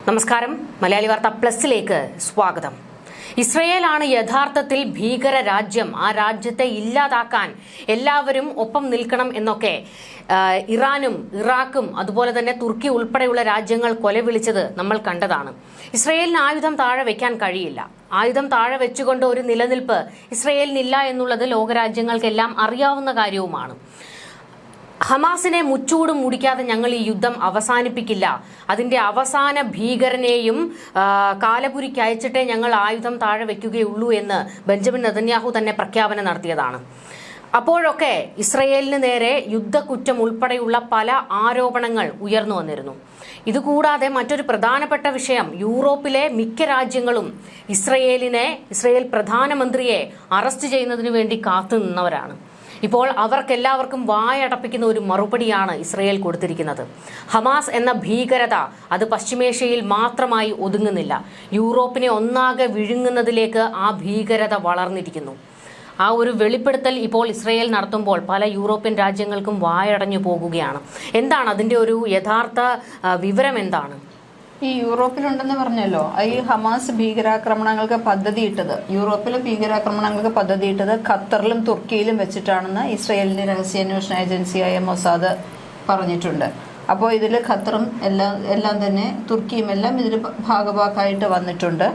നമസ്കാരം. മലയാളി വാർത്ത പ്ലസിലേക്ക് സ്വാഗതം. ഇസ്രയേലാണ് യഥാർത്ഥത്തിൽ ഭീകര രാജ്യം. ആ രാജ്യത്തെ ഇല്ലാതാക്കാൻ എല്ലാവരും ഒപ്പം നിൽക്കണം എന്നൊക്കെ ഇറാനും ഇറാഖും അതുപോലെ തന്നെ തുർക്കി ഉൾപ്പെടെയുള്ള രാജ്യങ്ങൾ കൊലവിളിച്ചത് നമ്മൾ കണ്ടതാണ്. ഇസ്രയേലിന് ആയുധം താഴെ വെക്കാൻ കഴിയില്ല. ആയുധം താഴെ വെച്ചുകൊണ്ട് ഒരു നിലനിൽപ്പ് ഇസ്രയേലിനില്ല എന്നുള്ളത് ലോകരാജ്യങ്ങൾക്കെല്ലാം അറിയാവുന്ന കാര്യവുമാണ്. ഹമാസിനെ മുച്ചൂടും മുടിക്കാതെ ഞങ്ങൾ ഈ യുദ്ധം അവസാനിപ്പിക്കില്ല, അതിന്റെ അവസാന ഭീകരനെയും കാലപുരിക്ക് അയച്ചിട്ടേ ഞങ്ങൾ ആയുധം താഴെ വെക്കുകയുള്ളൂ എന്ന് ബെഞ്ചമിൻ നെതന്യാഹു തന്നെ പ്രഖ്യാപനം നടത്തിയതാണ്. അപ്പോഴൊക്കെ ഇസ്രയേലിന് നേരെ യുദ്ധക്കുറ്റം ഉൾപ്പെടെയുള്ള പല ആരോപണങ്ങൾ ഉയർന്നു വന്നിരുന്നു. ഇതുകൂടാതെ മറ്റൊരു പ്രധാനപ്പെട്ട വിഷയം, യൂറോപ്പിലെ മിക്ക രാജ്യങ്ങളും ഇസ്രയേൽ പ്രധാനമന്ത്രിയെ അറസ്റ്റ് ചെയ്യുന്നതിന് വേണ്ടി കാത്തുനിന്നവരാണ്. ഇപ്പോൾ അവർക്കെല്ലാവർക്കും വായടപ്പിക്കുന്ന ഒരു മറുപടിയാണ് ഇസ്രയേൽ കൊടുത്തിരിക്കുന്നത്. ഹമാസ് എന്ന ഭീകരത അത് പശ്ചിമേഷ്യയിൽ മാത്രമായി ഒതുങ്ങുന്നില്ല. യൂറോപ്പിനെ ഒന്നാകെ വിഴുങ്ങുന്നതിലേക്ക് ആ ഭീകരത വളർന്നിരിക്കുന്നു. ആ ഒരു വെളിപ്പെടുത്തൽ ഇപ്പോൾ ഇസ്രയേൽ നടത്തുമ്പോൾ പല യൂറോപ്യൻ രാജ്യങ്ങൾക്കും വായടഞ്ഞു പോകുകയാണ്. എന്താണ് അതിന്റെ ഒരു യഥാർത്ഥ വിവരം? എന്താണ് ഈ യൂറോപ്പിലുണ്ടെന്ന് പറഞ്ഞല്ലോ, ഈ ഹമാസ് ഭീകരാക്രമണങ്ങൾക്ക് പദ്ധതിയിട്ടത്, യൂറോപ്പിലെ ഭീകരാക്രമണങ്ങൾക്ക് പദ്ധതിയിട്ടത് ഖത്തറിലും തുർക്കിയിലും വെച്ചിട്ടാണെന്ന് ഇസ്രയേലിന്റെ രഹസ്യാന്വേഷണ ഏജൻസിയായ മൊസാദ് പറഞ്ഞിട്ടുണ്ട്. അപ്പോൾ ഇതിൽ ഖത്തറും എല്ലാം തന്നെ തുർക്കിയും എല്ലാം ഇതിൽ ഭാഗഭാക്കായിട്ട് വന്നിട്ടുണ്ട്.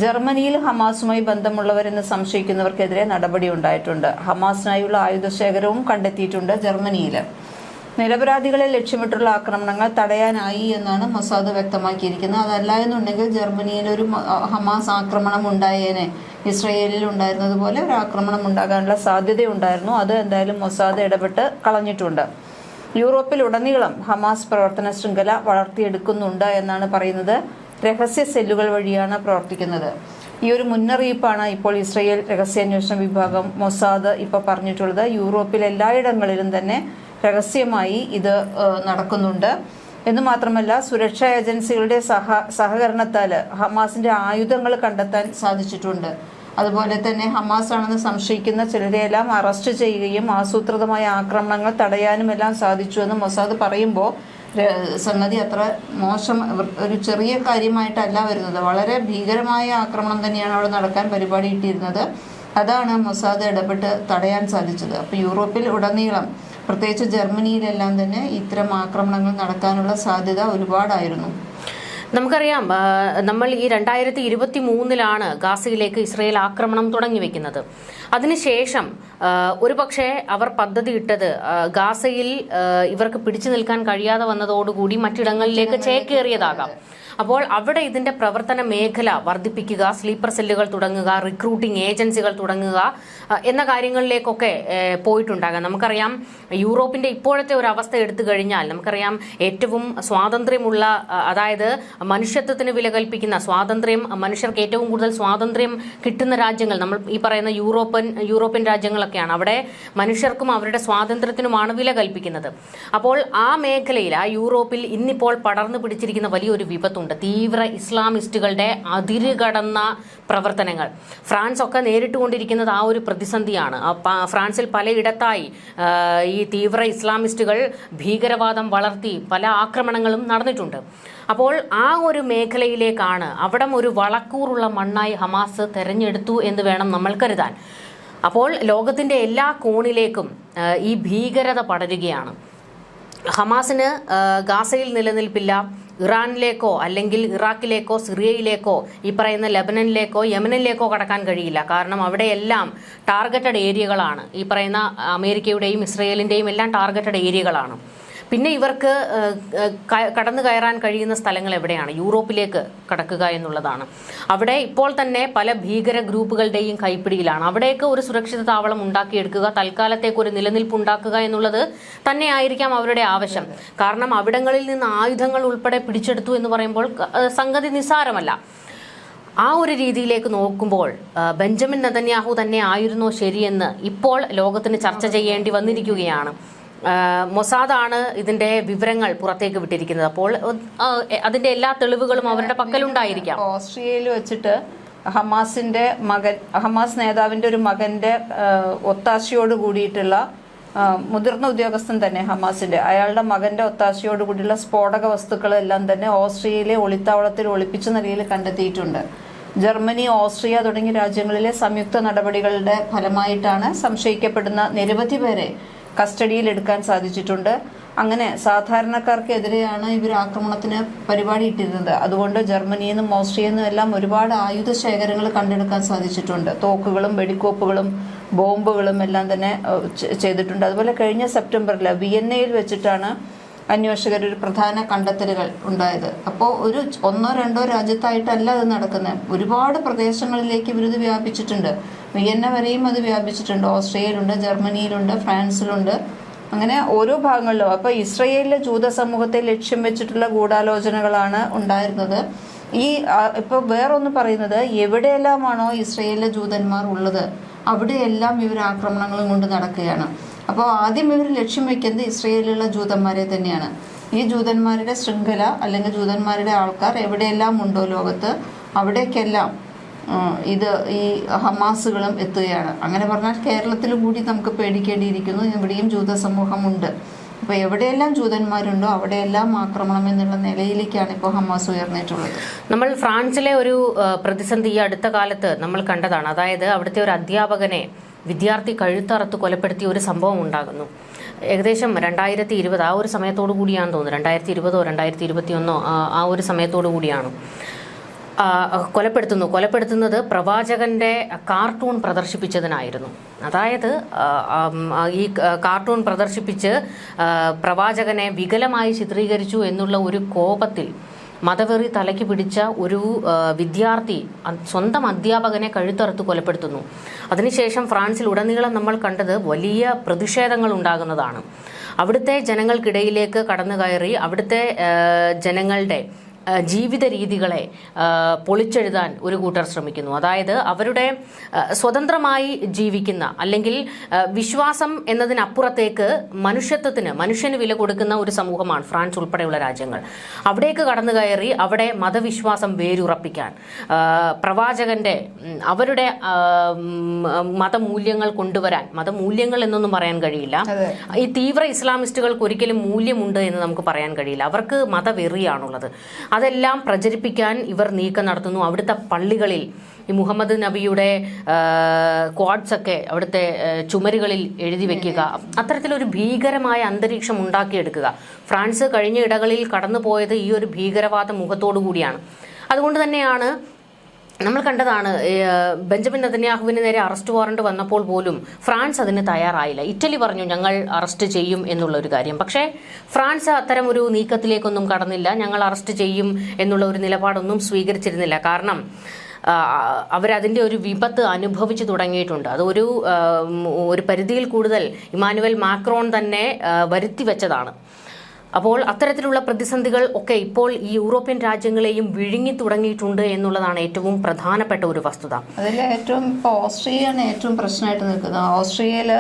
ജർമ്മനിയിൽ ഹമാസുമായി ബന്ധമുള്ളവരെന്ന് സംശയിക്കുന്നവർക്കെതിരെ നടപടി ഉണ്ടായിട്ടുണ്ട്. ഹമാസിനായുള്ള ആയുധശേഖരവും കണ്ടെത്തിയിട്ടുണ്ട് ജർമ്മനിയിൽ. നിരപരാധികളെ ലക്ഷ്യമിട്ടുള്ള ആക്രമണങ്ങൾ തടയാനായി എന്നാണ് മൊസാദ് വ്യക്തമാക്കിയിരിക്കുന്നത്. അതല്ല എന്നുണ്ടെങ്കിൽ ജർമ്മനിയിൽ ഒരു ഹമാസ് ആക്രമണം ഉണ്ടായേനെ. ഇസ്രയേലിൽ ഉണ്ടായിരുന്നത് പോലെ ഒരു ആക്രമണം ഉണ്ടാകാനുള്ള സാധ്യതയുണ്ടായിരുന്നു. അത് എന്തായാലും മൊസാദ് ഇടപെട്ട് കളഞ്ഞിട്ടുണ്ട്. യൂറോപ്പിലുടനീളം ഹമാസ് പ്രവർത്തന ശൃംഖല വളർത്തിയെടുക്കുന്നുണ്ട് എന്നാണ് പറയുന്നത്. രഹസ്യ സെല്ലുകൾ വഴിയാണ് പ്രവർത്തിക്കുന്നത്. ഈ ഒരു മുന്നറിയിപ്പാണ് ഇപ്പോൾ ഇസ്രയേൽ രഹസ്യാന്വേഷണ വിഭാഗം മൊസാദ് ഇപ്പോൾ പറഞ്ഞിട്ടുള്ളത്. യൂറോപ്പിൽ എല്ലായിടങ്ങളിലും തന്നെ രഹസ്യമായി ഇത് നടക്കുന്നുണ്ട് എന്ന് മാത്രമല്ല, സുരക്ഷാ ഏജൻസികളുടെ സഹകരണത്താൽ ഹമാസിന്റെ ആയുധങ്ങൾ കണ്ടെത്താൻ സാധിച്ചിട്ടുണ്ട്. അതുപോലെ തന്നെ ഹമാസ് ആണെന്ന് സംശയിക്കുന്ന ചിലരെയെല്ലാം അറസ്റ്റ് ചെയ്യുകയും ആസൂത്രിതമായ ആക്രമണങ്ങൾ തടയാനും എല്ലാം സാധിച്ചു എന്ന് മൊസാദ് പറയുമ്പോൾ സംഗതി അത്ര മോശം ഒരു ചെറിയ കാര്യമായിട്ടല്ല വരുന്നത്. വളരെ ഭീകരമായ ആക്രമണം തന്നെയാണ് അവിടെ നടക്കാൻ പരിപാടി ഇട്ടിരുന്നത്. അതാണ് മൊസാദ് ഇടപെട്ട് തടയാൻ സാധിച്ചത്. അപ്പോൾ യൂറോപ്പിൽ ഉടനീളം പ്രത്യേകിച്ച് ജർമ്മനിയിലെല്ലാം തന്നെ ഇത്തരം ആക്രമണങ്ങൾ നടക്കാനുള്ള സാധ്യത ഒരുപാടായിരുന്നു. നമുക്കറിയാം, നമ്മൾ ഈ 2023 ഗാസയിലേക്ക് ഇസ്രയേൽ ആക്രമണം തുടങ്ങി വെക്കുന്നത്. അതിനുശേഷം ഒരുപക്ഷെ അവർ പദ്ധതിയിട്ടത് ഗാസയിൽ ഇവർക്ക് പിടിച്ചു നിൽക്കാൻ കഴിയാതെ വന്നതോടുകൂടി മറ്റിടങ്ങളിലേക്ക് ചേക്കേറിയതാകാം. അപ്പോൾ അവിടെ ഇതിന്റെ പ്രവർത്തന മേഖല വർദ്ധിപ്പിക്കുക, സ്ലീപ്പർ സെല്ലുകൾ തുടങ്ങുക, റിക്രൂട്ടിംഗ് ഏജൻസികൾ തുടങ്ങുക എന്ന കാര്യങ്ങളിലേക്കൊക്കെ പോയിട്ടുണ്ടാകാം. നമുക്കറിയാം, യൂറോപ്പിന്റെ ഇപ്പോഴത്തെ ഒരു അവസ്ഥ എടുത്തു കഴിഞ്ഞാൽ നമുക്കറിയാം, ഏറ്റവും സ്വാതന്ത്ര്യമുള്ള, അതായത് മനുഷ്യത്വത്തിന് വില കൽപ്പിക്കുന്ന സ്വാതന്ത്ര്യം, മനുഷ്യർക്ക് ഏറ്റവും കൂടുതൽ സ്വാതന്ത്ര്യം കിട്ടുന്ന രാജ്യങ്ങൾ നമ്മൾ ഈ പറയുന്ന യൂറോപ്യൻ രാജ്യങ്ങളൊക്കെയാണ്. അവിടെ മനുഷ്യർക്കും അവരുടെ സ്വാതന്ത്ര്യത്തിനുമാണ് വില കൽപ്പിക്കുന്നത്. അപ്പോൾ ആ മേഖലയിൽ, ആ യൂറോപ്പിൽ ഇന്നിപ്പോൾ പടർന്നു പിടിച്ചിരിക്കുന്ന വലിയൊരു വിപത്തുണ്ട്. തീവ്ര ഇസ്ലാമിസ്റ്റുകളുടെ അതിരുകടന്ന പ്രവർത്തനങ്ങൾ. ഫ്രാൻസ് ഒക്കെ നേരിട്ടുകൊണ്ടിരിക്കുന്നത് ആ ഒരു പ്രതിസന്ധിയാണ്. ഫ്രാൻസിൽ പലയിടത്തായി ഈ തീവ്ര ഇസ്ലാമിസ്റ്റുകൾ ഭീകരവാദം വളർത്തി പല ആക്രമണങ്ങളും നടന്നിട്ടുണ്ട്. അപ്പോൾ ആ ഒരു മേഖലയിലേക്കാണ്, അവിടം ഒരു വളക്കൂറുള്ള മണ്ണായി ഹമാസ് തെരഞ്ഞെടുത്തു എന്ന് വേണം നമ്മൾ കരുതാൻ. അപ്പോൾ ലോകത്തിന്റെ എല്ലാ കോണിലേക്കും ഈ ഭീകരത പടരുകയാണ്. ഹമാസിന് ഗാസയിൽ നിലനിൽപ്പില്ല. ഇറാനിലേക്കോ അല്ലെങ്കിൽ ഇറാഖിലേക്കോ സിറിയയിലേക്കോ ഈ പറയുന്ന ലെബനനിലേക്കോ യമനിലേക്കോ കടക്കാൻ കഴിയില്ല. കാരണം അവിടെയെല്ലാം ടാർഗറ്റഡ് ഏരിയകളാണ്. ഈ പറയുന്ന അമേരിക്കയുടെയും ഇസ്രയേലിൻ്റെയും എല്ലാം ടാർഗറ്റഡ് ഏരിയകളാണ്. പിന്നെ ഇവർക്ക് കടന്നു കയറാൻ കഴിയുന്ന സ്ഥലങ്ങൾ എവിടെയാണ്? യൂറോപ്പിലേക്ക് കടക്കുക എന്നുള്ളതാണ്. അവിടെ ഇപ്പോൾ തന്നെ പല ഭീകര ഗ്രൂപ്പുകളുടെയും കൈപ്പിടിയിലാണ്. അവിടേക്ക് ഒരു സുരക്ഷിത താവളം ഉണ്ടാക്കിയെടുക്കുക, തൽക്കാലത്തേക്ക് ഒരു നിലനിൽപ്പ് ഉണ്ടാക്കുക എന്നുള്ളത് തന്നെയായിരിക്കാം അവരുടെ ആവശ്യം. കാരണം അവിടങ്ങളിൽ നിന്ന് ആയുധങ്ങൾ ഉൾപ്പെടെ പിടിച്ചെടുത്തു എന്ന് പറയുമ്പോൾ സംഗതി നിസ്സാരമല്ല. ആ ഒരു രീതിയിലേക്ക് നോക്കുമ്പോൾ ബെഞ്ചമിൻ നെതന്യാഹു തന്നെ ആയിരുന്നോ ശരിയെന്ന് ഇപ്പോൾ ലോകത്തിന് ചർച്ച ചെയ്യേണ്ടി വന്നിരിക്കുകയാണ്. മൊസാദാണ് ഇതിന്റെ വിവരങ്ങൾ പുറത്തേക്ക് വിട്ടിരിക്കുന്നത്. അപ്പോൾ അതിന്റെ എല്ലാ തെളിവുകളും അവരുടെ പക്കലുണ്ടായിരിക്കാം. ഓസ്ട്രിയയിൽ വെച്ചിട്ട് ഹമാസ് നേതാവിന്റെ ഒരു മകന്റെ ഒത്താശയോട് കൂടിയിട്ടുള്ള മുതിർന്ന ഉദ്യോഗസ്ഥൻ തന്നെ ഹമാസിന്റെ അയാളുടെ മകന്റെ ഒത്താശയോടുകൂടിയുള്ള സ്ഫോടക വസ്തുക്കളെല്ലാം തന്നെ ഓസ്ട്രിയയിലെ ഒളിത്താവളത്തിൽ ഒളിപ്പിച്ച നിലയിൽ കണ്ടെത്തിയിട്ടുണ്ട്. ജർമ്മനി, ഓസ്ട്രിയ തുടങ്ങിയ രാജ്യങ്ങളിലെ സംയുക്ത നടപടികളുടെ ഫലമായിട്ടാണ് സംശയിക്കപ്പെടുന്ന നിരവധി പേരെ കസ്റ്റഡിയിൽ എടുക്കാൻ സാധിച്ചിട്ടുണ്ട്. അങ്ങനെ സാധാരണക്കാർക്കെതിരെയാണ് ഇവർ ആക്രമണത്തിന് പരിപാടി ഇട്ടിരുന്നത്. അതുകൊണ്ട് ജർമ്മനിയിൽ നിന്നും ഓസ്ട്രിയയിൽ നിന്നും എല്ലാം ഒരുപാട് ആയുധ ശേഖരങ്ങൾ കണ്ടെടുക്കാൻ സാധിച്ചിട്ടുണ്ട്. തോക്കുകളും വെടിക്കോപ്പുകളും ബോംബുകളും എല്ലാം തന്നെ ചെയ്തിട്ടുണ്ട്. അതുപോലെ കഴിഞ്ഞ സെപ്റ്റംബറിൽ വിയന്നയിൽ വെച്ചിട്ടാണ് അന്വേഷകർ ഒരു പ്രധാന കണ്ടെത്തലുകൾ ഉണ്ടായത്. അപ്പോൾ ഒരു 1-2 രാജ്യത്തായിട്ടല്ല അത് നടക്കുന്നത്. ഒരുപാട് പ്രദേശങ്ങളിലേക്ക് ഇവരിത് വ്യാപിച്ചിട്ടുണ്ട്. വിയന്ന വരെയും അത് വ്യാപിച്ചിട്ടുണ്ട്. ഓസ്ട്രിയയിലുണ്ട്, ജർമ്മനിയിലുണ്ട്, ഫ്രാൻസിലുണ്ട്, അങ്ങനെ ഓരോ ഭാഗങ്ങളിലും. അപ്പോൾ ഇസ്രയേലിലെ ജൂത സമൂഹത്തെ ലക്ഷ്യം വെച്ചിട്ടുള്ള ഗൂഢാലോചനകളാണ് ഉണ്ടായിരുന്നത്. ഇപ്പോൾ വേറൊന്ന് പറയുന്നത്, എവിടെയെല്ലാമാണോ ഇസ്രയേലിലെ ജൂതന്മാർ ഉള്ളത് അവിടെയെല്ലാം ഇവർ ആക്രമണങ്ങളും കൊണ്ട് നടക്കുകയാണ്. അപ്പോൾ ആദ്യം ഇവർ ലക്ഷ്യം വെക്കുന്നത് ഇസ്രയേലിലുള്ള ജൂതന്മാരെ തന്നെയാണ്. ഈ ജൂതന്മാരുടെ ശൃംഖല അല്ലെങ്കിൽ ജൂതന്മാരുടെ ആൾക്കാർ എവിടെയെല്ലാം ഉണ്ടോ ലോകത്ത് അവിടേക്കെല്ലാം ഈ ഹമാസുകളും എത്തുകയാണ്. അങ്ങനെ പറഞ്ഞാൽ കേരളത്തിൽ കൂടി നമുക്ക് പേടിക്കേണ്ടിയിരിക്കുന്നു. ഇവിടെയും ജൂത സമൂഹമുണ്ട്. അപ്പോൾ എവിടെയെല്ലാം ജൂതന്മാരുണ്ടോ അവിടെയെല്ലാം ആക്രമണം എന്നുള്ള നിലയിലേക്കാണ് ഇപ്പോൾ ഹമാസ് ഉയർന്നിട്ടുള്ളത്. നമ്മൾ ഫ്രാൻസിലെ ഒരു പ്രതിസന്ധി ഈ അടുത്ത കാലത്ത് നമ്മൾ കണ്ടതാണ്. അതായത് അവിടുത്തെ ഒരു അധ്യാപകനെ വിദ്യാർത്ഥി കഴുത്തറുത്ത് കൊലപ്പെടുത്തിയ ഒരു സംഭവം ഉണ്ടാകുന്നു. ഏകദേശം 2020 ആ ഒരു സമയത്തോടു കൂടിയാണെന്ന് തോന്നുന്നു. 2020 2021 ആ ഒരു സമയത്തോടു കൂടിയാണ് കൊലപ്പെടുത്തുന്നത്. പ്രവാചകന്റെ കാർട്ടൂൺ പ്രദർശിപ്പിച്ചതിനായിരുന്നു. അതായത് ഈ കാർട്ടൂൺ പ്രദർശിപ്പിച്ച് പ്രവാചകനെ വികലമായി ചിത്രീകരിച്ചു എന്നുള്ള ഒരു കോപത്തിൽ മതവെറി തലയ്ക്ക് പിടിച്ച ഒരു വിദ്യാർത്ഥി സ്വന്തം അധ്യാപകനെ കഴുത്തറുത്ത് കൊലപ്പെടുത്തുന്നു. അതിനുശേഷം ഫ്രാൻസിൽ ഉടനീളം നമ്മൾ കണ്ടത് വലിയ പ്രതിഷേധങ്ങൾ ഉണ്ടാകുന്നതാണ്. അവിടുത്തെ ജനങ്ങൾക്കിടയിലേക്ക് കടന്നു കയറി അവിടുത്തെ ജനങ്ങളുടെ ജീവിത രീതികളെ പൊളിച്ചെഴുതാൻ ഒരു കൂട്ടർ ശ്രമിക്കുന്നു. അതായത് അവരുടെ സ്വതന്ത്രമായി ജീവിക്കുന്ന അല്ലെങ്കിൽ വിശ്വാസം എന്നതിനപ്പുറത്തേക്ക് മനുഷ്യന് വില കൊടുക്കുന്ന ഒരു സമൂഹമാണ് ഫ്രാൻസ് ഉൾപ്പെടെയുള്ള രാജ്യങ്ങൾ. അവിടേക്ക് കടന്നു കയറി അവിടെ മതവിശ്വാസം വേരുറപ്പിക്കാൻ പ്രവാചകന്റെ അവരുടെ മതമൂല്യങ്ങൾ കൊണ്ടുവരാൻ, മതമൂല്യങ്ങൾ എന്നൊന്നും പറയാൻ കഴിയില്ല, ഈ തീവ്ര ഇസ്ലാമിസ്റ്റുകൾക്ക് ഒരിക്കലും മൂല്യമുണ്ട് എന്ന് നമുക്ക് പറയാൻ കഴിയില്ല. അവർക്ക് മതവെറിയാണുള്ളത്. അതെല്ലാം പ്രചരിപ്പിക്കാൻ ഇവർ നീക്കം നടത്തുന്നു. അവിടുത്തെ പള്ളികളിൽ ഈ മുഹമ്മദ് നബിയുടെ ക്വാഡ്സ് ഒക്കെ അവിടുത്തെ ചുമരുകളിൽ എഴുതി വെക്കുക, അത്തരത്തിലൊരു ഭീകരമായ അന്തരീക്ഷം ഉണ്ടാക്കിയെടുക്കുക. ഫ്രാൻസ് കഴിഞ്ഞ ഇടകളിൽ കടന്നുപോയത് ഈ ഒരു ഭീകരവാദ മുഖത്തോടു കൂടിയാണ്. അതുകൊണ്ട് തന്നെയാണ് നമ്മൾ കണ്ടതാണ് ബെഞ്ചമിൻ നെതന്യാഹുവിന് നേരെ അറസ്റ്റ് വാറണ്ട് വന്നപ്പോൾ പോലും ഫ്രാൻസ് അതിന് തയ്യാറായില്ല. ഇറ്റലി പറഞ്ഞു ഞങ്ങൾ അറസ്റ്റ് ചെയ്യും എന്നുള്ള ഒരു കാര്യം. പക്ഷേ ഫ്രാൻസ് അത്തരം ഒരു നീക്കത്തിലേക്കൊന്നും കടന്നില്ല. ഞങ്ങൾ അറസ്റ്റ് ചെയ്യും എന്നുള്ള ഒരു നിലപാടൊന്നും സ്വീകരിച്ചിരുന്നില്ല. കാരണം അവരതിൻ്റെ ഒരു വിപത്ത് അനുഭവിച്ചു തുടങ്ങിയിട്ടുണ്ട്. അത് ഒരു പരിധിയിൽ കൂടുതൽ ഇമ്മാനുവൽ മാക്രോൺ തന്നെ വരുത്തി വെച്ചതാണ്. അപ്പോൾ അത്തരത്തിലുള്ള പ്രതിസന്ധികൾ ഒക്കെ ഇപ്പോൾ ഈ യൂറോപ്യൻ രാജ്യങ്ങളെയും വിഴുങ്ങി തുടങ്ങിയിട്ടുണ്ട് എന്നുള്ളതാണ് ഏറ്റവും പ്രധാനപ്പെട്ട ഒരു വസ്തുത. അതിൽ ഏറ്റവും ഇപ്പോൾ ഓസ്ട്രിയയാണ് ഏറ്റവും പ്രശ്നമായിട്ട് നിൽക്കുന്നത്. ഓസ്ട്രിയയിൽ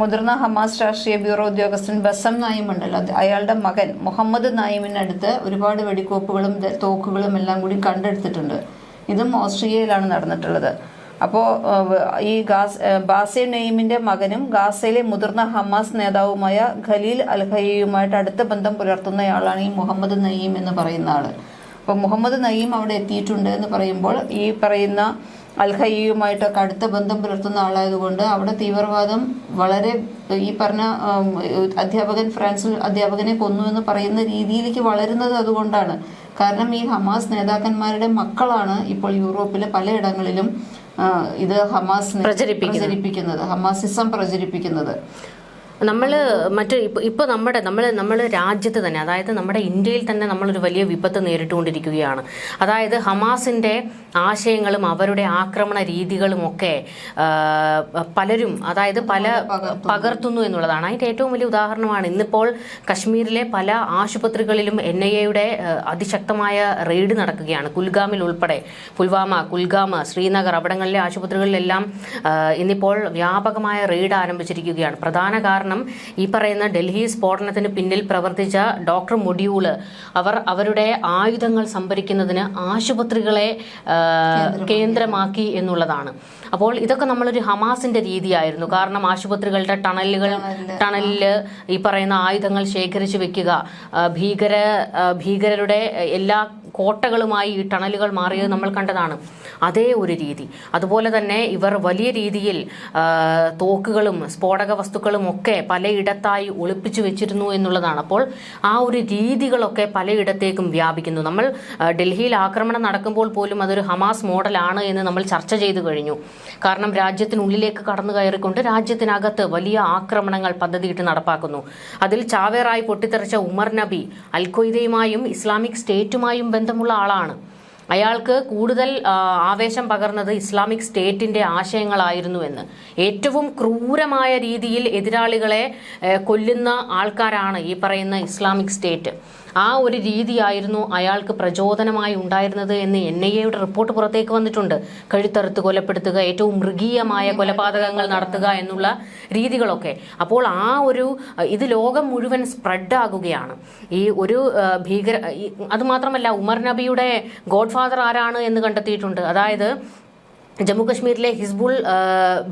മുതിർന്ന ഹമാസ് രാഷ്ട്രീയ ബ്യൂറോ ഉദ്യോഗസ്ഥൻ ബസം നായിം ഉണ്ടല്ലോ, അയാളുടെ മകൻ മുഹമ്മദ് നായിമിനടുത്ത് ഒരുപാട് വെടിക്കോപ്പുകളും തോക്കുകളും എല്ലാം കൂടി കണ്ടെടുത്തിട്ടുണ്ട്. ഇതും ഓസ്ട്രിയയിലാണ് നടന്നിട്ടുള്ളത്. അപ്പോൾ ഈ ബാസിം നെയ്മിന്റെ മകനും ഗാസയിലെ മുതിർന്ന ഹമാസ് നേതാവുമായ ഖലീൽ അൽ-ഹയ്യുമായിട്ട് അടുത്ത ബന്ധം പുലർത്തുന്നയാളാണ് ഈ മുഹമ്മദ് നയീം എന്ന് പറയുന്ന ആള്. അപ്പോൾ മുഹമ്മദ് നയീം അവിടെ എത്തിയിട്ടുണ്ട് എന്ന് പറയുമ്പോൾ ഈ പറയുന്ന അൽ-ഹയ്യുമായിട്ടൊക്കെ അടുത്ത ബന്ധം പുലർത്തുന്ന ആളായതുകൊണ്ട് അവിടെ തീവ്രവാദം വളരെ ഈ പറഞ്ഞ ഫ്രാൻസിൽ അധ്യാപകനെ കൊന്നു എന്ന് പറയുന്ന രീതിയിലേക്ക് വളരുന്നത് അതുകൊണ്ടാണ്. കാരണം ഈ ഹമാസ് നേതാക്കന്മാരുടെ മക്കളാണ് ഇപ്പോൾ യൂറോപ്പിലെ പലയിടങ്ങളിലും ഇത് ഹമാസ് പ്രചരിപ്പിക്കുന്നത്, ഹമാസിസം പ്രചരിപ്പിക്കുന്നത്. നമ്മൾ ഇപ്പോൾ നമ്മൾ രാജ്യത്ത് തന്നെ, അതായത് നമ്മുടെ ഇന്ത്യയിൽ തന്നെ നമ്മളൊരു വലിയ വിപത്ത് നേരിട്ടുകൊണ്ടിരിക്കുകയാണ്. അതായത് ഹമാസിന്റെ ആശയങ്ങളും അവരുടെ ആക്രമണ രീതികളും ഒക്കെ പലരും പകർത്തുന്നു എന്നുള്ളതാണ്. അതിന്റെ ഏറ്റവും വലിയ ഉദാഹരണമാണ് ഇന്നിപ്പോൾ കശ്മീരിലെ പല ആശുപത്രികളിലും NIA-യുടെ അതിശക്തമായ റെയ്ഡ് നടക്കുകയാണ്. കുൽഗാമിൽ ഉൾപ്പെടെ പുൽവാമ, കുൽഗാം, ശ്രീനഗർ അവിടങ്ങളിലെ ആശുപത്രികളിലെല്ലാം ഇന്നിപ്പോൾ വ്യാപകമായ റെയ്ഡ് ആരംഭിച്ചിരിക്കുകയാണ്. പ്രധാന കാരണം കാരണം ഈ പറയുന്ന ഡൽഹി സ്ഫോടനത്തിന് പിന്നിൽ പ്രവർത്തിച്ച ഡോക്ടർ മൊഡ്യൂള് അവരുടെ ആയുധങ്ങൾ സംഭരിക്കുന്നതിന് ആശുപത്രികളെ കേന്ദ്രമാക്കി എന്നുള്ളതാണ്. അപ്പോൾ ഇതൊക്കെ നമ്മളൊരു ഹമാസിന്റെ രീതിയായിരുന്നു. കാരണം ആശുപത്രികളുടെ ടണലിൽ ഈ പറയുന്ന ആയുധങ്ങൾ ശേഖരിച്ചു വെക്കുക, ഭീകരരുടെ എല്ലാ കോട്ടകളുമായി ഈ ടണലുകൾ മാറിയത് നമ്മൾ കണ്ടതാണ്. അതേ ഒരു രീതി. അതുപോലെ തന്നെ ഇവർ വലിയ രീതിയിൽ തോക്കുകളും സ്ഫോടക വസ്തുക്കളും ഒക്കെ പലയിടത്തായി ഒളിപ്പിച്ചു വെച്ചിരുന്നു എന്നുള്ളതാണ്. അപ്പോൾ ആ ഒരു രീതികളൊക്കെ പലയിടത്തേക്കും വ്യാപിക്കുന്നു. നമ്മൾ ഡൽഹിയിൽ ആക്രമണം നടക്കുമ്പോൾ പോലും അതൊരു ഹമാസ് മോഡലാണ് എന്ന് നമ്മൾ ചർച്ച ചെയ്തു കഴിഞ്ഞു. കാരണം രാജ്യത്തിനുള്ളിലേക്ക് കടന്നു കയറിക്കൊണ്ട് രാജ്യത്തിനകത്ത് വലിയ ആക്രമണങ്ങൾ പദ്ധതിയിട്ട് നടപ്പാക്കുന്നു. അതിൽ ചാവേറായി പൊട്ടിത്തെറിച്ച ഉമർ നബി അൽഖ്വയ്ദയുമായും ഇസ്ലാമിക് സ്റ്റേറ്റുമായും ബന്ധമുള്ള ആളാണ്. അയാൾക്ക് കൂടുതൽ ആവേശം പകർന്നത് ഇസ്ലാമിക് സ്റ്റേറ്റിന്റെ ആശയങ്ങളായിരുന്നുവെന്ന്. ഏറ്റവും ക്രൂരമായ രീതിയിൽ എതിരാളികളെ കൊല്ലുന്ന ആൾക്കാരാണ് ഈ പറയുന്ന ഇസ്ലാമിക് സ്റ്റേറ്റ്. ആ ഒരു രീതിയായിരുന്നു അയാൾക്ക് പ്രചോദനമായി ഉണ്ടായിരുന്നത് എന്ന് NIA യുടെ റിപ്പോർട്ട് പുറത്തേക്ക് വന്നിട്ടുണ്ട്. കഴുത്തറുത്ത് കൊലപ്പെടുത്തുക, ഏറ്റവും മൃഗീയമായ കൊലപാതകങ്ങൾ നടത്തുക എന്നുള്ള രീതികളൊക്കെ. അപ്പോൾ ഇത് ലോകം മുഴുവൻ സ്പ്രെഡ് ആകുകയാണ്. ഈ ഒരു അതുമാത്രമല്ല, ഉമർ നബിയുടെ ഗോഡ്ഫാദർ ആരാണ് എന്ന് കണ്ടെത്തിയിട്ടുണ്ട്. അതായത് ജമ്മു കശ്മീരിലെ ഹിസ്ബുൾ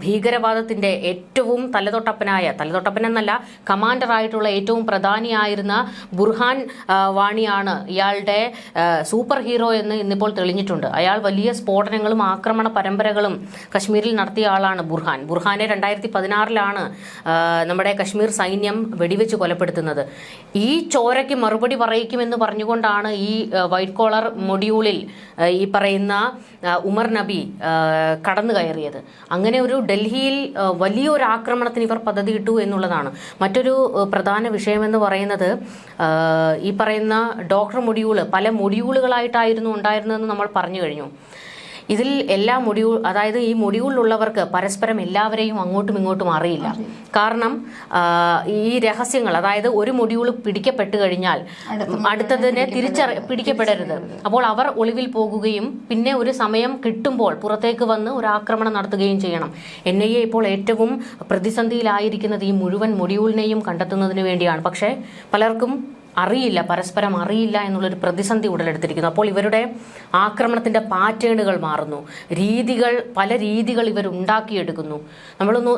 ഭീകരവാദത്തിന്റെ ഏറ്റവും തലതൊട്ടപ്പനെന്നല്ല, കമാൻഡറായിട്ടുള്ള ഏറ്റവും പ്രധാനിയായിരുന്ന ബുർഹാൻ വാണിയാണ് ഇയാളുടെ സൂപ്പർ ഹീറോ എന്ന് ഇന്നിപ്പോൾ തെളിഞ്ഞിട്ടുണ്ട്. അയാൾ വലിയ സ്ഫോടനങ്ങളും ആക്രമണ പരമ്പരകളും കശ്മീരിൽ നടത്തിയ ആളാണ് ബുർഹാനെ 2016 നമ്മുടെ കശ്മീർ സൈന്യം വെടിവെച്ച് കൊലപ്പെടുത്തുന്നത്. ഈ ചോരയ്ക്ക് മറുപടി പറയിക്കുമെന്ന് പറഞ്ഞുകൊണ്ടാണ് ഈ വൈറ്റ് കോളർ മൊഡ്യൂളിൽ ഈ പറയുന്ന ഉമർ നബി കടന്നു കയറിയത്. അങ്ങനെ ഒരു ഡൽഹിയിൽ വലിയൊരു ആക്രമണത്തിന് ഇവർ പദ്ധതിയിട്ടു എന്നുള്ളതാണ്. മറ്റൊരു പ്രധാന വിഷയമെന്ന് പറയുന്നത് ഈ പറയുന്ന ഡോക്ടർ മൊഡ്യൂള് പല മൊഡ്യൂളുകളായിട്ടായിരുന്നു ഉണ്ടായിരുന്നതെന്ന് നമ്മൾ പറഞ്ഞു കഴിഞ്ഞു. ഇതിൽ എല്ലാ അതായത് ഈ മൊഡ്യൂളിലുള്ളവർക്ക് പരസ്പരം എല്ലാവരെയും അങ്ങോട്ടും ഇങ്ങോട്ടും അറിയില്ല. കാരണം ഈ രഹസ്യങ്ങൾ, അതായത് ഒരു മൊഡ്യൂൾ പിടിക്കപ്പെട്ടു കഴിഞ്ഞാൽ അടുത്തതിനെ പിടിക്കപ്പെടരുത്. അപ്പോൾ അവർ ഒളിവിൽ പോകുകയും പിന്നെ ഒരു സമയം കിട്ടുമ്പോൾ പുറത്തേക്ക് വന്ന് ഒരു ആക്രമണം നടത്തുകയും ചെയ്യണം. NIA ഇപ്പോൾ ഏറ്റവും പ്രതിസന്ധിയിലായിരിക്കുന്നത് ഈ മുഴുവൻ മൊഡ്യൂളിനെയും കണ്ടെത്തുന്നതിന് വേണ്ടിയാണ്. പക്ഷേ പലർക്കും പരസ്പരം അറിയില്ല എന്നുള്ളൊരു പ്രതിസന്ധി ഉടലെടുത്തിരിക്കുന്നു. അപ്പോൾ ഇവരുടെ ആക്രമണത്തിന്റെ പാറ്റേണുകൾ മാറുന്നു, പല രീതികൾ ഇവർ ഉണ്ടാക്കിയെടുക്കുന്നു.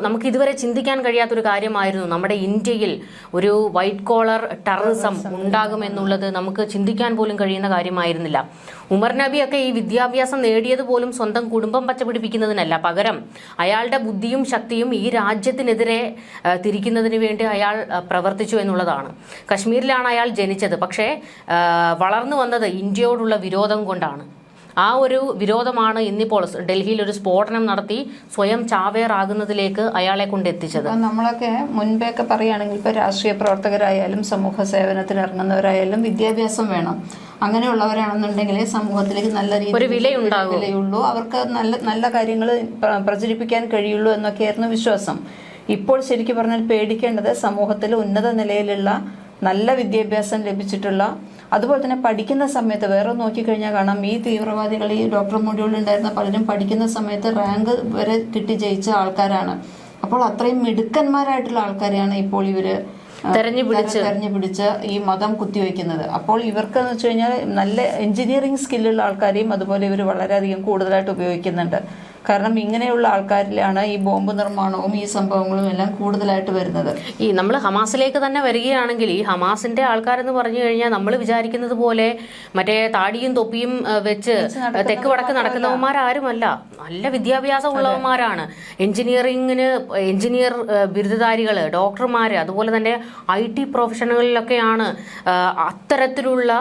നമുക്ക് ഇതുവരെ ചിന്തിക്കാൻ കഴിയാത്തൊരു കാര്യമായിരുന്നു നമ്മുടെ ഇന്ത്യയിൽ ഒരു വൈറ്റ് കോളർ ടെററിസം ഉണ്ടാകുമെന്നുള്ളത്. നമുക്ക് ചിന്തിക്കാൻ പോലും കഴിയുന്ന കാര്യമായിരുന്നില്ല. ഉമർ നബിയൊക്കെ ഈ വിദ്യാഭ്യാസം നേടിയത് പോലും സ്വന്തം കുടുംബം പച്ചപിടിപ്പിക്കുന്നതിനല്ല, പകരം അയാളുടെ ബുദ്ധിയും ശക്തിയും ഈ രാജ്യത്തിനെതിരെ തിരിക്കുന്നതിന് വേണ്ടി അയാൾ പ്രവർത്തിച്ചു എന്നുള്ളതാണ്. കശ്മീരിലാണ് അയാൾ ജനിച്ചത്, പക്ഷേ വളർന്നു വന്നത് ഇന്ത്യയോടുള്ള വിരോധം കൊണ്ടാണ്. ആ ഒരു വിരോധമാണ് ഇന്നിപ്പോൾ ഡൽഹിയിൽ ഒരു സ്ഫോടനം നടത്തി സ്വയം ചാവേറാകുന്നതിലേക്ക് അയാളെ കൊണ്ട് എത്തിച്ചത്. നമ്മളൊക്കെ മുൻപേക്കെ പറയുകയാണെങ്കിൽ ഇപ്പോൾ രാഷ്ട്രീയ പ്രവർത്തകരായാലും സമൂഹ സേവനത്തിന് ഇറങ്ങുന്നവരായാലും വിദ്യാഭ്യാസം വേണം. അങ്ങനെയുള്ളവരാണെന്നുണ്ടെങ്കിൽ സമൂഹത്തിലേക്ക് നല്ല രീതിയിൽ വിലയുള്ളൂ, അവർക്ക് നല്ല കാര്യങ്ങൾ പ്രചരിപ്പിക്കാൻ കഴിയുള്ളൂ എന്നൊക്കെയായിരുന്നു വിശ്വാസം. ഇപ്പോൾ ശരിക്കും പറഞ്ഞാൽ പേടിക്കേണ്ടത് സമൂഹത്തിൽ ഉന്നത നിലയിലുള്ള നല്ല വിദ്യാഭ്യാസം ലഭിച്ചിട്ടുള്ള, അതുപോലെ തന്നെ പഠിക്കുന്ന സമയത്ത് വേറെ നോക്കിക്കഴിഞ്ഞാൽ കാണാം, ഈ തീവ്രവാദികൾ ഈ ഡോക്ടർ മൊഡ്യൂളിൽ ഉണ്ടായിരുന്ന പലരും പഠിക്കുന്ന സമയത്ത് റാങ്ക് വരെ കിട്ടി ജയിച്ച ആൾക്കാരാണ്. അപ്പോൾ അത്രയും മിടുക്കന്മാരായിട്ടുള്ള ആൾക്കാരെയാണ് ഇപ്പോൾ ഇവര് തെരഞ്ഞു പിടിച്ച് ഈ മതം കുത്തിവെക്കുന്നത്. അപ്പോൾ ഇവർക്കെന്ന് വെച്ച് കഴിഞ്ഞാൽ നല്ല എഞ്ചിനീയറിംഗ് സ്കില്ലുള്ള ആൾക്കാരെയും അതുപോലെ ഇവർ വളരെയധികം കൂടുതലായിട്ട് ഉപയോഗിക്കുന്നുണ്ട്. കാരണം ഇങ്ങനെയുള്ള ആൾക്കാരിലാണ് ഈ ബോംബ് നിർമ്മാണവും ഈ സംഭവങ്ങളും എല്ലാം കൂടുതലായിട്ട് വരുന്നത്. ഈ നമ്മൾ ഹമാസിലേക്ക് തന്നെ വരികയാണെങ്കിൽ ഈ ഹമാസിന്റെ ആൾക്കാരെന്ന് പറഞ്ഞു കഴിഞ്ഞാൽ നമ്മൾ വിചാരിക്കുന്നത് പോലെ മറ്റേ താടിയും തൊപ്പിയും വെച്ച് തെക്ക് വടക്ക് നടക്കുന്നവന്മാരാരുമല്ല. നല്ല വിദ്യാഭ്യാസം ഉള്ളവന്മാരാണ്. എഞ്ചിനീയർ ബിരുദധാരികള്, ഡോക്ടർമാര്, അതുപോലെ തന്നെ IT പ്രൊഫഷനുകളിലൊക്കെയാണ് അത്തരത്തിലുള്ള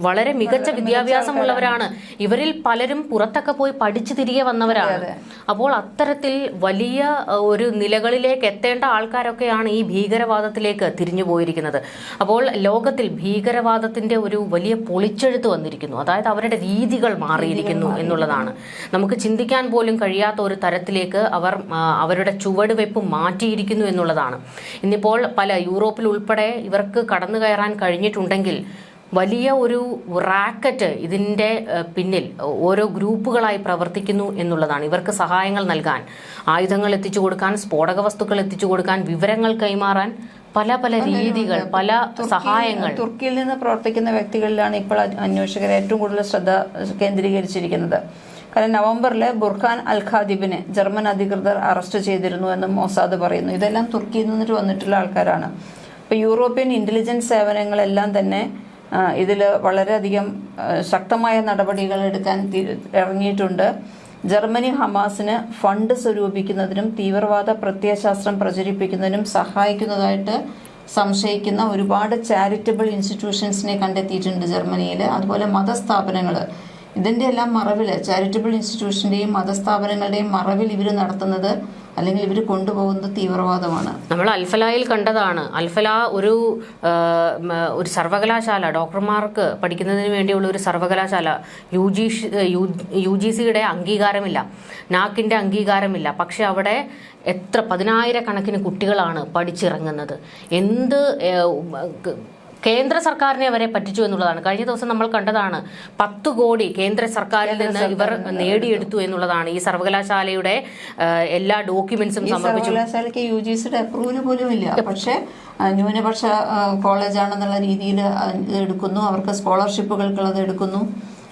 വളരെ മികച്ച വിദ്യാഭ്യാസമുള്ളവരാണ്. ഇവരിൽ പലരും പുറത്തൊക്കെ പോയി പഠിച്ചു തിരികെ വന്നവരാണ്. അപ്പോൾ അത്തരത്തിൽ വലിയ ഒരു നിലകളിലേക്ക് എത്തേണ്ട ആൾക്കാരൊക്കെയാണ് ഈ ഭീകരവാദത്തിലേക്ക് തിരിഞ്ഞു പോയിരിക്കുന്നത്. അപ്പോൾ ലോകത്തിൽ ഭീകരവാദത്തിന്റെ ഒരു വലിയ പൊളിച്ചെഴുത്ത് വന്നിരിക്കുന്നു. അതായത് അവരുടെ രീതികൾ മാറിയിരിക്കുന്നു എന്നുള്ളതാണ്. നമുക്ക് ചിന്തിക്കാൻ പോലും കഴിയാത്ത ഒരു തരത്തിലേക്ക് അവരുടെ ചുവടുവെപ്പ് മാറ്റിയിരിക്കുന്നു എന്നുള്ളതാണ്. ഇന്നിപ്പോൾ പല യൂറോപ്പിൽ ഉൾപ്പെടെ ഇവർക്ക് കടന്നു കയറാൻ കഴിഞ്ഞിട്ടുണ്ടെങ്കിൽ വലിയ ഒരു റാക്കറ്റ് ഇതിൻ്റെ പിന്നിൽ ഓരോ ഗ്രൂപ്പുകളായി പ്രവർത്തിക്കുന്നു എന്നുള്ളതാണ്. ഇവർക്ക് സഹായങ്ങൾ നൽകാൻ, ആയുധങ്ങൾ എത്തിച്ചു കൊടുക്കാൻ, സ്ഫോടക വസ്തുക്കൾ എത്തിച്ചു കൊടുക്കാൻ, വിവരങ്ങൾ കൈമാറാൻ പല പല രീതികൾ, പല സഹായങ്ങൾ. തുർക്കിയിൽ നിന്ന് പ്രവർത്തിക്കുന്ന വ്യക്തികളിലാണ് ഇപ്പോൾ അന്വേഷകർ ഏറ്റവും കൂടുതൽ ശ്രദ്ധ കേന്ദ്രീകരിച്ചിരിക്കുന്നത്. കാരണം നവംബറിൽ ബുർഖാൻ അൽ ഖാദിബിനെ ജർമ്മൻ അധികൃതർ അറസ്റ്റ് ചെയ്തിരുന്നു എന്ന് മൊസാദ് പറയുന്നു. ഇതെല്ലാം തുർക്കിയിൽ നിന്നിട്ട് വന്നിട്ടുള്ള ആൾക്കാരാണ്. ഇപ്പൊ യൂറോപ്യൻ ഇന്റലിജൻസ് സേവനങ്ങളെല്ലാം തന്നെ ഇതിൽ വളരെയധികം ശക്തമായ നടപടികൾ എടുക്കാൻ ഇറങ്ങിയിട്ടുണ്ട്. ജർമ്മനി ഹമാസിന് ഫണ്ട് സ്വരൂപിക്കുന്നതിനും തീവ്രവാദ പ്രത്യയശാസ്ത്രം പ്രചരിപ്പിക്കുന്നതിനും സഹായിക്കുന്നതായിട്ട് സംശയിക്കുന്ന ഒരുപാട് ചാരിറ്റബിൾ ഇൻസ്റ്റിറ്റ്യൂഷൻസിനെ കണ്ടെത്തിയിട്ടുണ്ട് ജർമ്മനിയിൽ. അതുപോലെ മതസ്ഥാപനങ്ങൾ, ഇതിൻ്റെ എല്ലാം മറവിൽ, ചാരിറ്റബിൾ ഇൻസ്റ്റിറ്റ്യൂഷൻ്റെയും മതസ്ഥാപനങ്ങളുടെയും മറവിൽ ഇവർ നടത്തുന്നത് അല്ലെങ്കിൽ ഇവർ കൊണ്ടുപോകുന്നത് തീവ്രവാദമാണ്. നമ്മൾ അൽഫലായിൽ കണ്ടതാണ്. അൽഫല ഒരു സർവകലാശാല, ഡോക്ടർമാർക്ക് പഠിക്കുന്നതിന് വേണ്ടിയുള്ള ഒരു സർവകലാശാല. യു ജി സിയുടെ അംഗീകാരമില്ല, നാക്കിൻ്റെ അംഗീകാരമില്ല. പക്ഷെ അവിടെ എത്ര 10,000 കുട്ടികളാണ് പഠിച്ചിറങ്ങുന്നത്. എന്ത് കേന്ദ്ര സർക്കാരിനെ വരെ പറ്റിച്ചു എന്നുള്ളതാണ്. കഴിഞ്ഞ ദിവസം നമ്മൾ കണ്ടതാണ്. 10 കോടി കേന്ദ്ര സർക്കാരിൽ നിന്ന് ഇവർ നേടിയെടുത്തു എന്നുള്ളതാണ്. ഈ സർവകലാശാലയുടെ എല്ലാ ഡോക്യുമെന്റ്സും സമർപ്പിച്ചു. സർവകലാശാലയ്ക്ക് UGCയുടെ അപ്രൂവൽ പോലും ഇല്ല. പക്ഷേ ന്യൂനപക്ഷ കോളേജാണെന്നുള്ള രീതിയിൽ എടുക്കുന്നു, അവർക്ക് സ്കോളർഷിപ്പുകൾക്കുള്ളത് എടുക്കുന്നു.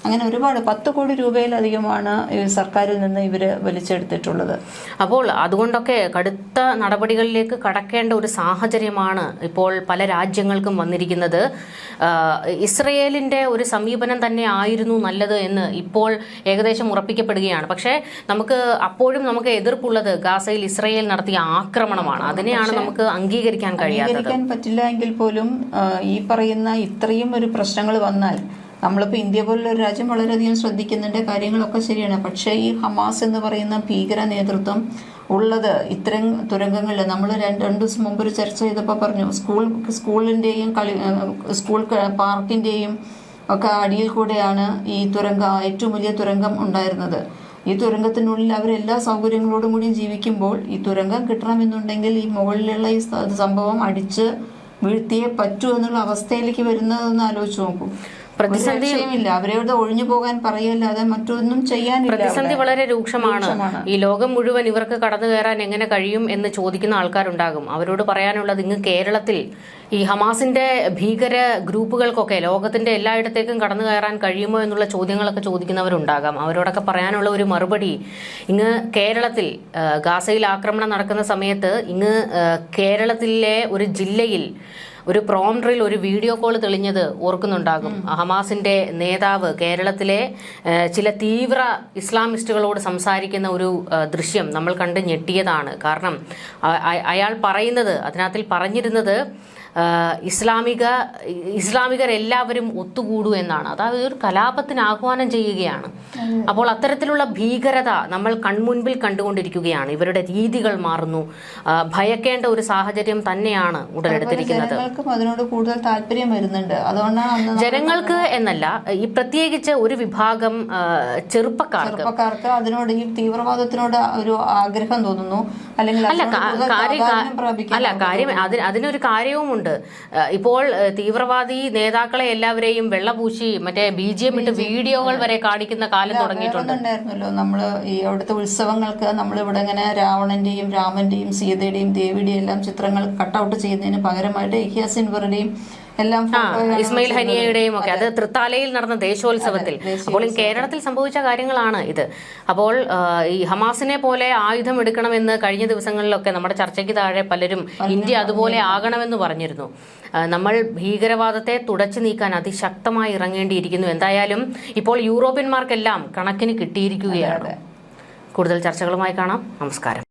അങ്ങനെ ഒരുപാട് 10 കോടി രൂപയിലധികമാണ് സർക്കാരിൽ നിന്ന് ഇവർ വലിച്ചെടുത്തിട്ടുള്ളത്. അപ്പോൾ അതുകൊണ്ടൊക്കെ കടുത്ത നടപടികളിലേക്ക് കടക്കേണ്ട ഒരു സാഹചര്യമാണ് ഇപ്പോൾ പല രാജ്യങ്ങൾക്കും വന്നിരിക്കുന്നത്. ഇസ്രയേലിൻ്റെ ഒരു സമീപനം തന്നെ ആയിരുന്നു നല്ലത് എന്ന് ഇപ്പോൾ ഏകദേശം ഉറപ്പിക്കപ്പെടുകയാണ്. പക്ഷേ നമുക്ക് എതിർപ്പുള്ളത് ഗാസയിൽ ഇസ്രയേൽ നടത്തിയ ആക്രമണമാണ്. അതിനെയാണ് നമുക്ക് അംഗീകരിക്കാൻ പറ്റില്ല എങ്കിൽ പോലും ഈ പറയുന്ന ഇത്രയും ഒരു പ്രശ്നങ്ങൾ വന്നാൽ നമ്മളിപ്പോൾ ഇന്ത്യ പോലുള്ള ഒരു രാജ്യം വളരെയധികം ശ്രദ്ധിക്കുന്നുണ്ട്, കാര്യങ്ങളൊക്കെ ശരിയാണ്. പക്ഷേ ഈ ഹമാസ് എന്ന് പറയുന്ന ഭീകര നേതൃത്വം ഉള്ളത് ഇത്തരം തുരങ്കങ്ങളിൽ, നമ്മൾ 2 ദിവസം മുമ്പ് ഒരു ചർച്ച ചെയ്തപ്പോൾ പറഞ്ഞു, സ്കൂളിൻ്റെയും സ്കൂൾ പാർക്കിൻ്റെയും ഒക്കെ അടിയിൽ കൂടെയാണ് ഈ ഏറ്റവും വലിയ തുരങ്കം ഉണ്ടായിരുന്നത്. ഈ തുരങ്കത്തിനുള്ളിൽ അവരെല്ലാ സൗകര്യങ്ങളോടും കൂടി ജീവിക്കുമ്പോൾ ഈ തുരങ്കം കിട്ടണമെന്നുണ്ടെങ്കിൽ ഈ മുകളിലുള്ള ഈ സംഭവം അടിച്ച് വീഴ്ത്തിയേ പറ്റൂ എന്നുള്ള അവസ്ഥയിലേക്ക് വരുന്നതെന്ന് ആലോചിച്ച് നോക്കൂ. പ്രതിസന്ധിയില്ല, അവരോട് ഒഴിഞ്ഞു പോകാൻ പറയല്ലാതെ മറ്റൊന്നും ചെയ്യാനില്ല. പ്രതിസന്ധി വളരെ രൂക്ഷമാണ്. ഈ ലോകം മുഴുവൻ ഇവർക്ക് കടന്നു കയറാൻ എങ്ങനെ കഴിയും എന്ന് ചോദിക്കുന്ന ആൾക്കാരുണ്ടാകും. അവരോട് പറയാനുള്ളത്, ഇങ്ങ് കേരളത്തിൽ ഈ ഹമാസിന്റെ ഭീകര ഗ്രൂപ്പുകൾക്കൊക്കെ ലോകത്തിന്റെ എല്ലായിടത്തേക്കും കടന്നു കയറാൻ കഴിയുമോ എന്നുള്ള ചോദ്യങ്ങളൊക്കെ ചോദിക്കുന്നവരുണ്ടാകാം. അവരോടൊക്കെ പറയാനുള്ള ഒരു മറുപടി, ഇങ്ങ് കേരളത്തിൽ ഗാസയിൽ ആക്രമണം നടക്കുന്ന സമയത്ത് ഇങ്ങ് കേരളത്തിലെ ഒരു ജില്ലയിൽ ഒരു പ്രോംപ്റ്ററിൽ ഒരു വീഡിയോ കോൾ തെളിഞ്ഞത് ഓർക്കുന്നുണ്ടാകും. ഹമാസിന്റെ നേതാവ് കേരളത്തിലെ ചില തീവ്ര ഇസ്ലാമിസ്റ്റുകളോട് സംസാരിക്കുന്ന ഒരു ദൃശ്യം നമ്മൾ കണ്ട് ഞെട്ടിയതാണ്. കാരണം അയാൾ അതിനകത്തിൽ പറഞ്ഞിരുന്നത് ഇസ്ലാമികരെല്ലാവരും ഒത്തുകൂടൂ എന്നാണ്. അതായത് ഒരു കലാപത്തിന് ആഹ്വാനം ചെയ്യുകയാണ്. അപ്പോൾ അത്തരത്തിലുള്ള ഭീകരത നമ്മൾ കൺമുൻപിൽ കണ്ടുകൊണ്ടിരിക്കുകയാണ്. ഇവരുടെ രീതികൾ മാറുന്നു. ഭയക്കേണ്ട ഒരു സാഹചര്യം തന്നെയാണ് ഉടലെടുത്തിരിക്കുന്നത്. അതിനോട് കൂടുതൽ താല്പര്യം വരുന്നുണ്ട്. അതുകൊണ്ടാണ് ജനങ്ങൾക്ക് എന്നല്ല, ഈ പ്രത്യേകിച്ച് ഒരു വിഭാഗം ചെറുപ്പക്കാർക്ക് അതിനോട്, ഈ തീവ്രവാദത്തിനോട് ഒരു ആഗ്രഹം തോന്നുന്നു. അല്ലെങ്കിൽ കാര്യം അതിനൊരു കാര്യവുമുണ്ട്. ഇപ്പോൾ തീവ്രവാദി നേതാക്കളെ എല്ലാവരെയും വെള്ളപൂശി മറ്റേ BGM ഇട്ട് വീഡിയോകൾ വരെ കാണിക്കുന്ന കാലം തുടങ്ങിയിട്ടുണ്ടായിരുന്നല്ലോ. നമ്മള് ഈ അവിടുത്തെ ഉത്സവങ്ങൾക്ക് നമ്മളിവിടെ ഇങ്ങനെ രാവണന്റെയും രാമന്റെയും സീതയുടെയും ദേവിയുടെയും എല്ലാം ചിത്രങ്ങൾ കട്ടൗട്ട് ചെയ്യുന്നതിന് പകരമായിട്ട് യഹ്യ സിൻവറിന്റെയും എല്ലാം, ഇസ്മയിൽ ഹനിയയുടെയും ഒക്കെ, അത് തൃത്താലയിൽ നടന്ന ദേശോത്സവത്തിൽ. അപ്പോൾ കേരളത്തിൽ സംഭവിച്ച കാര്യങ്ങളാണ് ഇത്. അപ്പോൾ ഈ ഹമാസിനെ പോലെ ആയുധം എടുക്കണമെന്ന് കഴിഞ്ഞ ദിവസങ്ങളിലൊക്കെ നമ്മുടെ ചർച്ചയ്ക്ക് താഴെ പലരും ഇന്ത്യ അതുപോലെ ആകണമെന്ന് പറഞ്ഞിരുന്നു. നമ്മൾ ഭീകരവാദത്തെ തുടച്ചു നീക്കാൻ അതിശക്തമായി ഇറങ്ങേണ്ടിയിരിക്കുന്നു. എന്തായാലും ഇപ്പോൾ യൂറോപ്യന്മാർക്കെല്ലാം കണക്കിന് കിട്ടിയിരിക്കുകയാണ്. കൂടുതൽ ചർച്ചകളുമായി കാണാം. നമസ്കാരം.